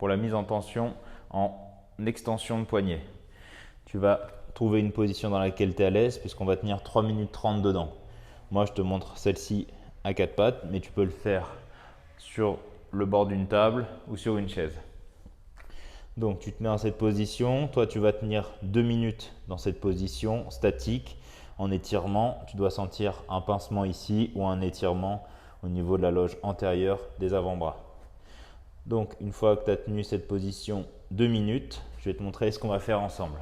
pour la mise en tension en extension de poignet. Tu vas trouver une position dans laquelle tu es à l'aise puisqu'on va tenir 3 minutes 30 dedans. Moi, je te montre celle-ci à 4 pattes, mais tu peux le faire sur le bord d'une table ou sur une chaise. Donc, tu te mets dans cette position. Toi, tu vas tenir 2 minutes dans cette position statique en étirement. Tu dois sentir un pincement ici ou un étirement au niveau de la loge antérieure des avant-bras. Donc, une fois que tu as tenu cette position 2 minutes, je vais te montrer ce qu'on va faire ensemble.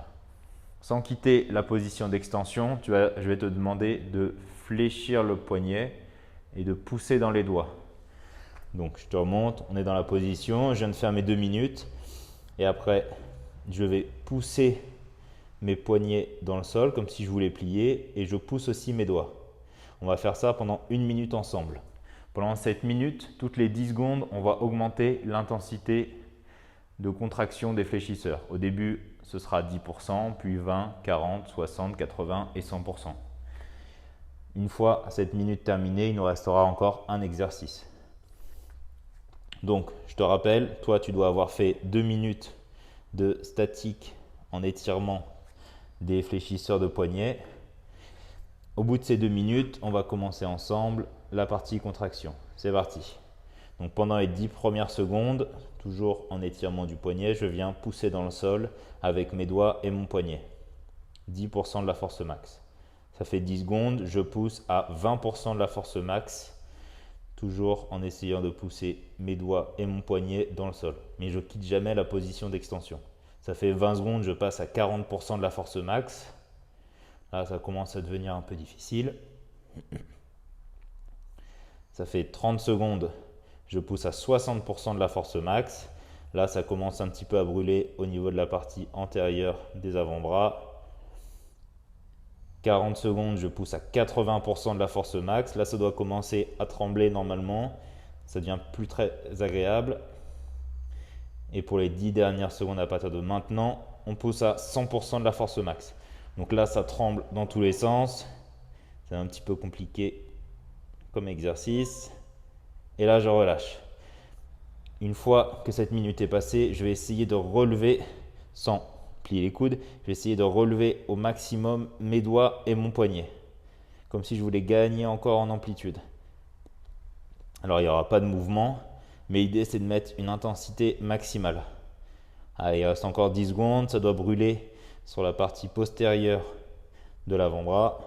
Sans quitter la position d'extension, je vais te demander de fléchir le poignet et de pousser dans les doigts. Donc, je te remonte, on est dans la position, je viens de faire mes 2 minutes et après, je vais pousser mes poignets dans le sol comme si je voulais plier et je pousse aussi mes doigts. On va faire ça pendant 1 minute ensemble. Pendant cette minute, toutes les 10 secondes, on va augmenter l'intensité de contraction des fléchisseurs. Au début, ce sera 10%, puis 20, 40, 60, 80 et 100%. Une fois cette minute terminée, il nous restera encore un exercice. Donc, je te rappelle, toi, tu dois avoir fait 2 minutes de statique en étirement des fléchisseurs de poignet. Au bout de ces 2 minutes, on va commencer ensemble la partie contraction. C'est parti. Donc, pendant les 10 premières secondes, toujours en étirement du poignet, je viens pousser dans le sol avec mes doigts et mon poignet. 10% de la force max. Ça fait 10 secondes, je pousse à 20% de la force max, toujours en essayant de pousser mes doigts et mon poignet dans le sol. Mais je ne quitte jamais la position d'extension. Ça fait 20 secondes, je passe à 40% de la force max. Là, ça commence à devenir un peu difficile. Ça fait 30 secondes, je pousse à 60% de la force max. Là, ça commence un petit peu à brûler au niveau de la partie antérieure des avant-bras. 40 secondes, je pousse à 80% de la force max. Là, ça doit commencer à trembler normalement. Ça devient plus très agréable. Et pour les 10 dernières secondes à partir de maintenant, on pousse à 100% de la force max. Donc là, ça tremble dans tous les sens. C'est un petit peu compliqué comme exercice. Et là, je relâche. Une fois que cette minute est passée, je vais essayer de relever sans plier les coudes. Je vais essayer de relever au maximum mes doigts et mon poignet, comme si je voulais gagner encore en amplitude. Alors, il n'y aura pas de mouvement, mais l'idée, c'est de mettre une intensité maximale. Allez, il reste encore 10 secondes. Ça doit brûler sur la partie postérieure de l'avant-bras.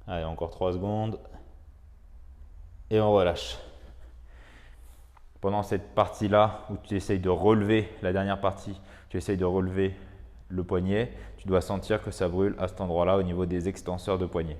Allez, encore 3 secondes. Et on relâche. Pendant cette partie-là où tu essayes de relever, la dernière partie, tu essayes de relever le poignet, tu dois sentir que ça brûle à cet endroit-là au niveau des extenseurs de poignet.